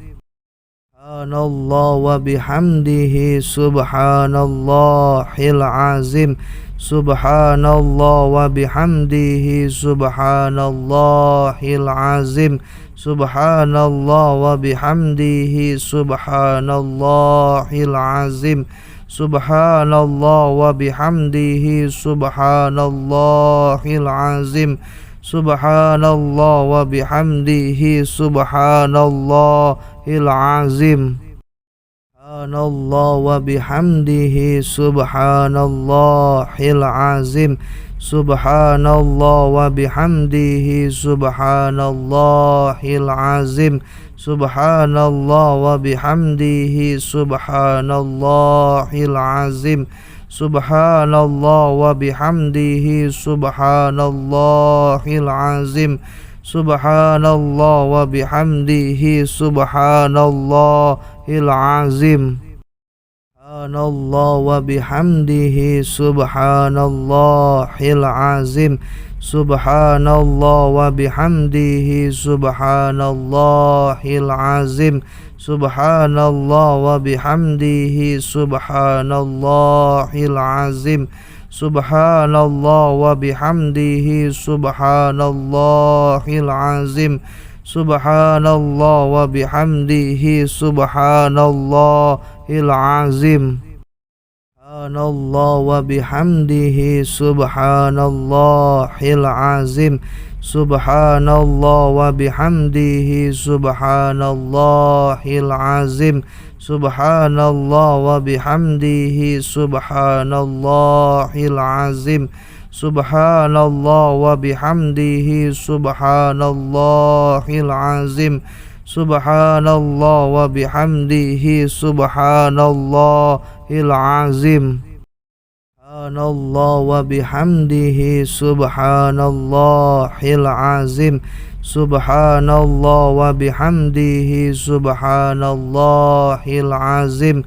Speaker 1: Subhanallah wa bihamdihi subhanallahil azim. Subhanallah wa bihamdihi subhanallahil azim. Subhanallah wa bihamdihi subhanallahil azim. Subhanallah wa bihamdihi subhanallahil azim. Subhanallah wa bihamdihi subhanallahil azim. Subhanallah wa bihamdihi subhanallahil azim. Subhanallah wa bihamdihi subhanallahil azim. Subhanallah wa bihamdihi subhanallahil azim. Subhanallah wa bihamdihi subhanallahil azim. Subhanallah wa bihamdihi subhanallahil azim. Subhanallah wa bihamdihi subhanallahil azim. Subhanallah wa bihamdihi subhanallahil azim. Subhanallah wa bihamdihi subhanallahil azim. Subhanallah wa bihamdihi subhanallahil azim. Subhanallah wa bihamdihi subhanallahil azim. Subhanallah wa bihamdihi subhanallahil azim. Subhanallah wa bihamdihi subhanallahil azim. Subhanallah wa bihamdihi subhanallahil azim. Subhanallah wa bihamdihi subhanallahil azim. Subhanallah wa bihamdihi subhanallahil azim. Subhanallah wa bihamdihi subhanallahil azim.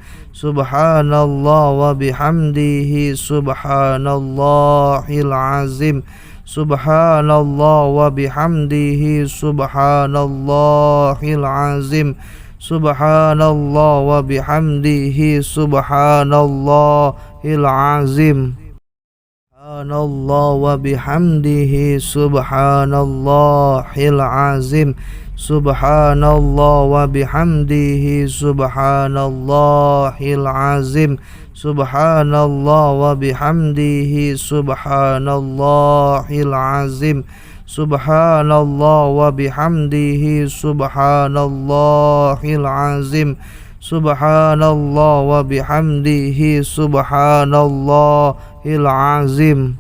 Speaker 1: Subhanallah wa bihamdihi subhanallahil azim. Subhanallah wa bihamdihi subhanallahil azim. Subhanallah wa bihamdihi subhanallahil azim. Subhanallah wa bihamdihi subhanallahil azim. Subhanallah wa bihamdihi subhanallahil azim. Subhanallah wa bihamdihi subhanallahil azim. Subhanallah wa bihamdihi subhanallahil azim. Subhanallah wa bihamdihi subhanallahil azim.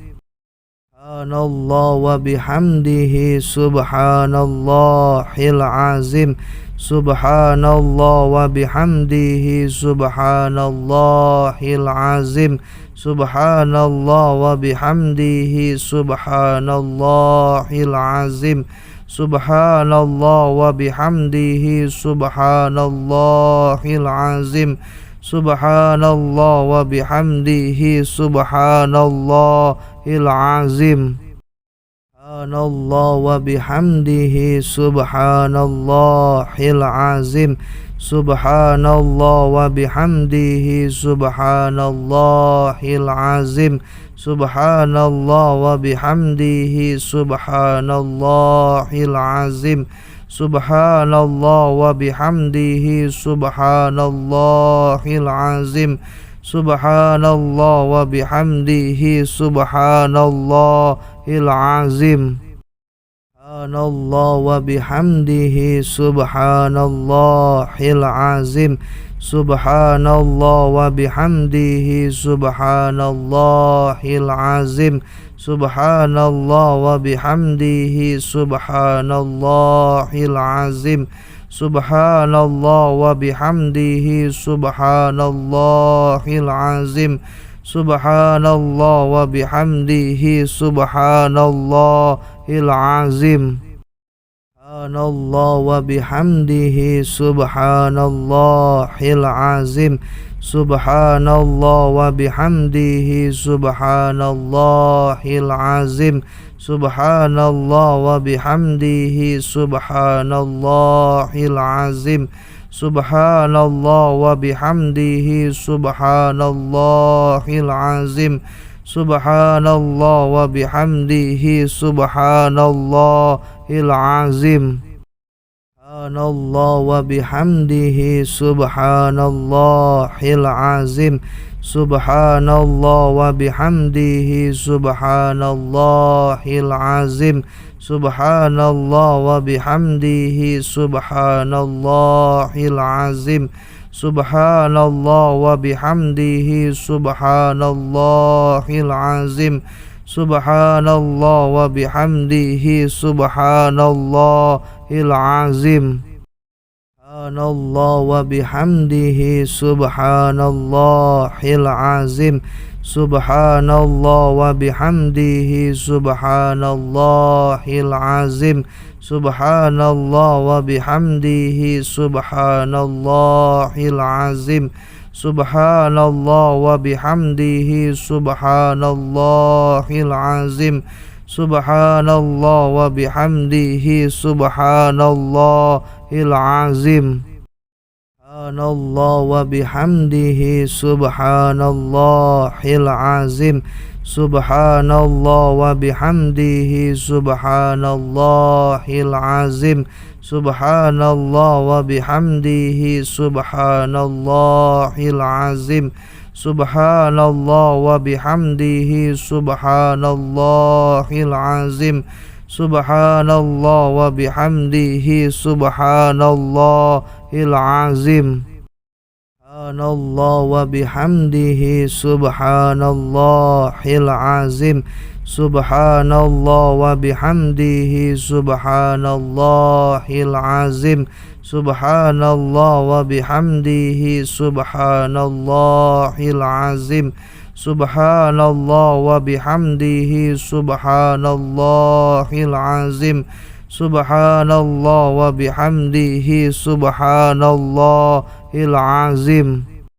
Speaker 1: Subhanallah wa bihamdihi subhanallahil azim. Subhanallah wa bihamdihi subhanallahil azim. Subhanallah wa bihamdihi subhanallahil azim. Subhanallah wa bihamdihi subhanallahil azim. Subhanallah wa bihamdihi subhanallahil azim. Subhanallah wa bihamdihi subhanallahil azim. Subhanallah wa bihamdihi subhanallahil azim. Subhanallah wa bihamdihi subhanallahil azim. Subhanallah wa bihamdihi subhanallahil azim. Subhanallah wa bihamdihi subhanallahil azim. Subhanallah wa bihamdihi subhanallahil azim. Subhanallah wa bihamdihi subhanallahil azim. Subhanallah wa bihamdihi subhanallahil azim. Subhanallah wa bihamdihi subhanallahil azim. Subhanallah wa bihamdihi subhanallahil azim. Subhanallah wa bihamdihi subhanallahil azim. Subhanallah wa bihamdihi subhanallahil azim. Subhanallah wa bihamdihi subhanallahil azim. Subhanallah wa bihamdihi subhanallahil azim. Subhanallah wa bihamdihi subhanallahil azim. Subhanallah wa bihamdihi subhanallahil azim. Subhanallah wa bihamdihi subhanallahil azim. Subhanallah wa bihamdihi subhanallahil azim. Subhanallah wa bihamdihi subhanallahil azim. Subhanallah wa bihamdihi subhanallahil azim. Subhanallah wa bihamdihi subhanallahil azim. Subhanallah wa bihamdihi subhanallahil azim. Subhanallah wa bihamdihi subhanallahil azim. Subhanallah wa bihamdihi subhanallahil azim. Subhanallah wa bihamdihi subhanallahil azim. Subhanallah wa bihamdihi subhanallahil azim. Subhanallah wa bihamdihi subhanallahil azim. Subhanallah wa bihamdihi subhanallahil azim. Subhanallah wa bihamdihi subhanallahil azim. Subhanallah wa bihamdihi subhanallahil azim. Subhanallah wa bihamdihi subhanallahil azim. Subhanallah wa bihamdihi subhanallahil azim. Subhanallah wa bihamdihi subhanallahil azim. Subhanallah wa bihamdihi subhanallahil azim. Subhanallah wa bihamdihi subhanallahil azim.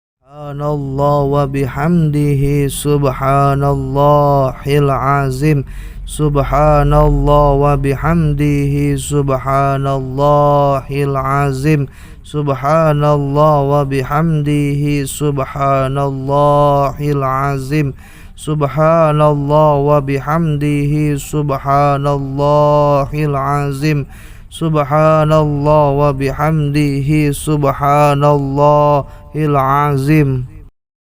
Speaker 1: Subhanallah wa bihamdihi subhanallahil azim. Subhanallah wa bihamdihi subhanallahil azim. Subhanallah wa bihamdihi subhanallahil azim. Subhanallah wa bihamdihi subhanallahil azim. Subhanallah wa bihamdihi subhanallahil azim.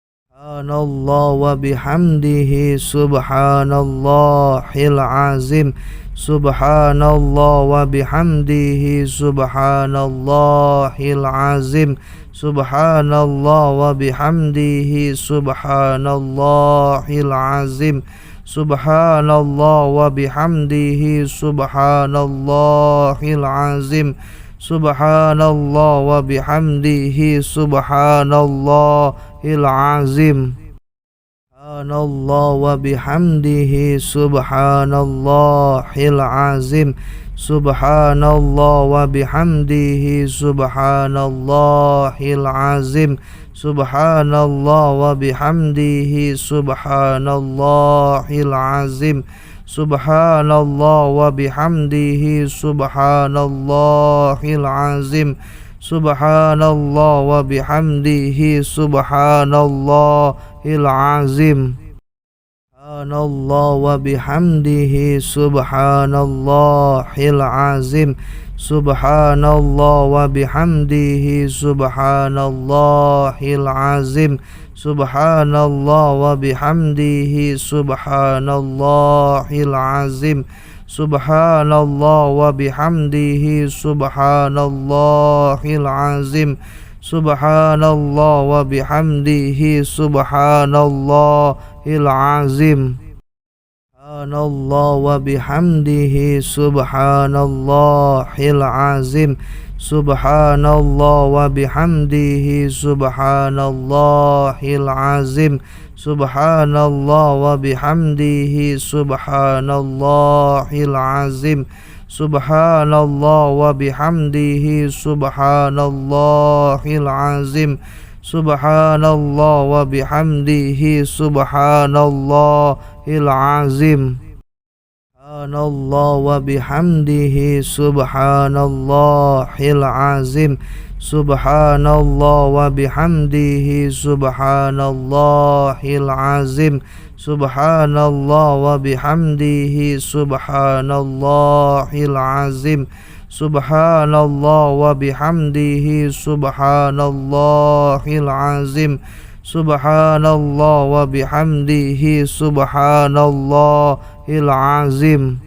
Speaker 1: Subhanallah wa bihamdihi subhanallahil azim. Subhanallah wa bihamdihi subhanallahil azim. Subhanallah wa bihamdihi subhanallahil azim. Subhanallah wa bihamdihi subhanallahil azim. Subhanallah wa bihamdihi subhanallahil azim. Subhanallah wa bihamdihi subhanallahil azim. Subhanallah wa bihamdihi subhanallahil azim. Subhanallah wa bihamdihi subhanallahil azim. Subhanallah wa bihamdihi subhanallahil azim. Subhanallah wa bihamdihi subhanallahil azim. Subhanallah wa bihamdihi subhanallahil azim. Subhanallah wa bihamdihi subhanallahil azim. Subhanallah wa bihamdihi subhanallahil azim. Subhanallah wa bihamdihi subhanallahil azim. Subhanallah wa bihamdihi subhanallahil azim. Subhanallah wa bihamdihi subhanallahil azim. Subhanallah wa bihamdihi subhanallahil azim. Subhanallah wa bihamdihi subhanallahil azim. Subhanallah wa bihamdihi subhanallahil azim. Subhanallah wa bihamdihi subhanallahil azim. Subhanallah wa bihamdihi subhanallahil azim. Subhanallah wa bihamdihi subhanallahil azim. Subhanallah wa bihamdihi subhanallahil azim. Subhanallah wa bihamdihi subhanallahil azim. Subhanallah wa bihamdihi subhanallahil azim. Subhanallah wa bihamdihi subhanallahil azim.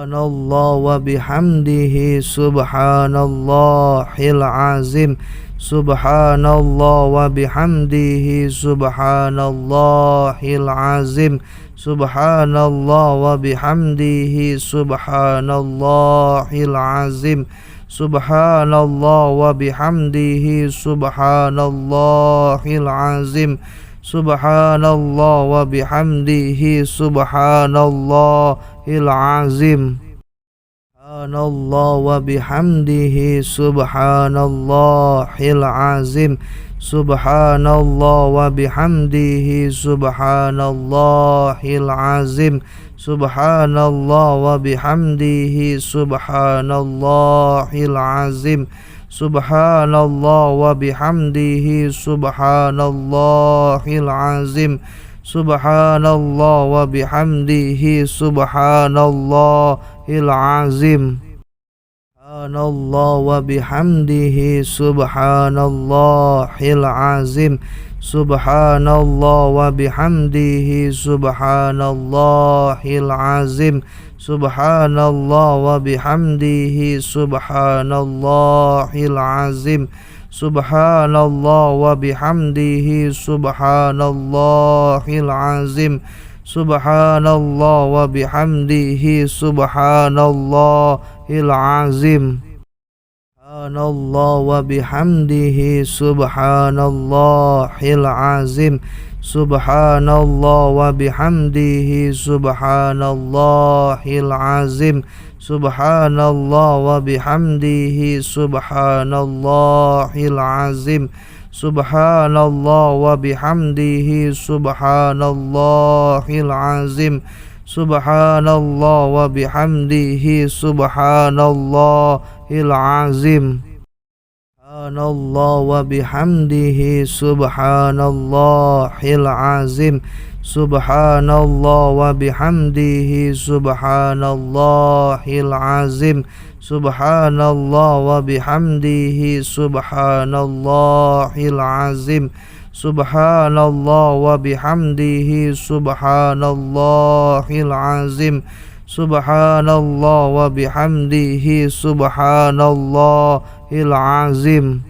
Speaker 1: Subhanallah wa bihamdihi subhanallahil azim. Subhanallah wa bihamdihi subhanallahil azim. Subhanallah wa bihamdihi subhanallahil azim. Subhanallah wa bihamdihi subhanallahil azim. Subhanallah wa bihamdihi subhanallahil azim. Subhanallah wa bihamdihi subhanallahil azim. Subhanallah wa bihamdihi subhanallahil azim. Subhanallah wa bihamdihi subhanallahil azim. Subhanallah wa bihamdihi subhanallahil azim. Subhanallah wa bihamdihi subhanallahil azim. Subhanallah wa bihamdihi subhanallahil azim. Subhanallah wa bihamdihi subhanallahil azim. Subhanallah wa bihamdihi subhanallahil azim. Subhanallah wa bihamdihi subhanallahil azim. Subhanallah wa bihamdihi subhanallahil azim. Subhanallah wa bihamdihi subhanallahil azim. Subhanallah wa bihamdihi subhanallahil azim. Subhanallah wa bihamdihi subhanallahil azim. Subhanallah wa bihamdihi subhanallahil azim. Subhanallah wa bihamdihi subhanallahil azim. Subhanallah wa bihamdihi subhanallahil azim. Subhanallah wa bihamdihi subhanallahil azim. Subhanallah wa bihamdihi subhanallahil azim. Subhanallah wa bihamdihi subhanallahil azim.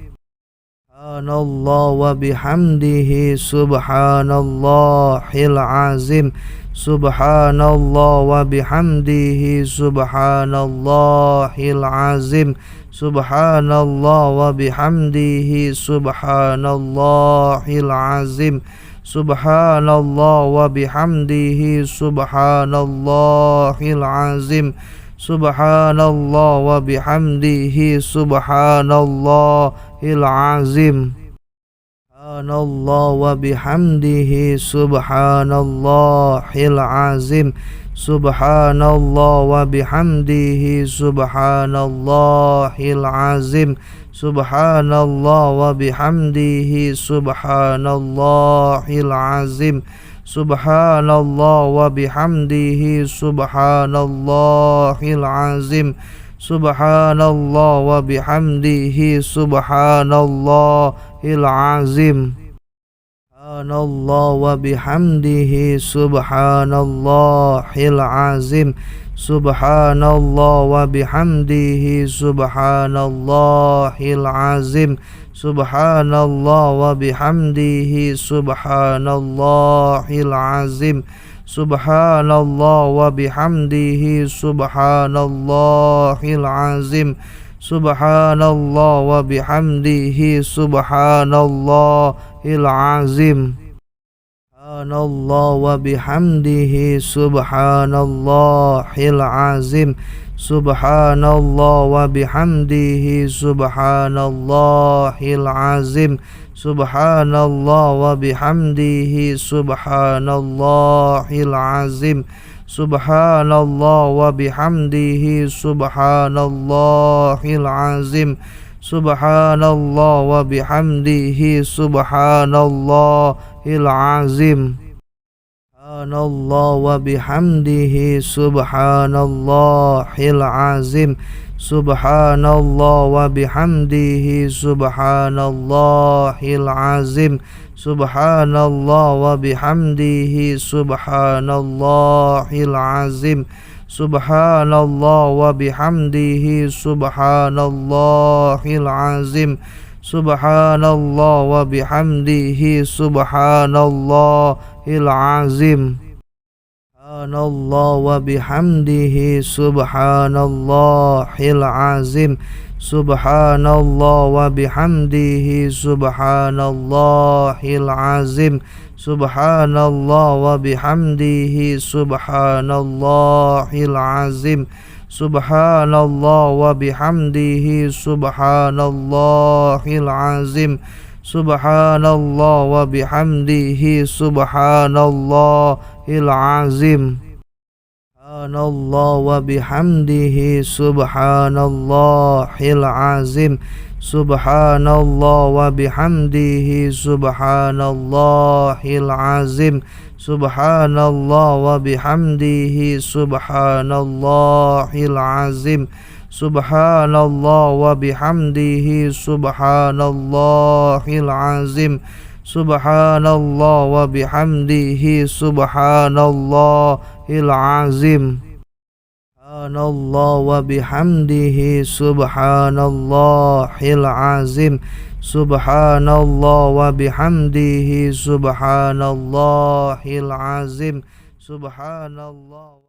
Speaker 1: Subhanallah wa bihamdihi subhanallahil azim. Subhanallah wa bihamdihi subhanallahil azim. Subhanallah wa bihamdihi subhanallahil azim. Subhanallah wa bihamdihi subhanallahil azim. Subhanallah wa bihamdihi subhanallahil azim. Subhanallah wa bihamdihi subhanallahil azim. Subhanallah wa bihamdihi subhanallahil azim. Subhanallah wa bihamdihi subhanallahil azim. Subhanallah wa bihamdihi subhanallahil azim. Subhanallah wa bihamdihi subhanallahil azim. Subhanallah wa bihamdihi subhanallahil azim. Subhanallah wa bihamdihi subhanallahil azim. Subhanallah wa bihamdihi subhanallahil azim. Subhanallah wa bihamdihi subhanallahil azim. Subhanallah wa bihamdihi subhanallahil azim. Subhanallah wa bihamdihi subhanallahil azim. Subhanallah wa bihamdihi subhanallahil azim. Subhanallah wa bihamdihi subhanallahil azim. Subhanallah wa bihamdihi subhanallahil azim. Subhanallah wa bihamdihi subhanallahil azim. Subhanallah wa bihamdihi subhanallahil azim. Subhanallah wa bihamdihi subhanallahil azim. Subhanallah wa bihamdihi subhanallahil azim. Subhanallah wa bihamdihi subhanallahil azim. Subhanallah wa bihamdihi subhanallahil azim. Subhanallah wa bihamdihi subhanallahil azim. Subhanallah wa bihamdihi subhanallahil azim. Subhanallah wa bihamdihi subhanallahil azim. Subhanallah wa bihamdihi subhanallahil azim. Subhanallah wa bihamdihi subhanallahil azim. Subhanallah wa bihamdihi subhanallahil azim. Subhanallah wa bihamdihi subhanallahil azim. Subhanallah wa bihamdihi subhanallahil azim. Subhanallah wa bihamdihi subhanallahil azim. Subhanallah wa bihamdihi subhanallahil azim. Subhanallah wa bihamdihi subhanallahil azim. Subhanallah wa bihamdihi subhanallahil azim. Subhanallah.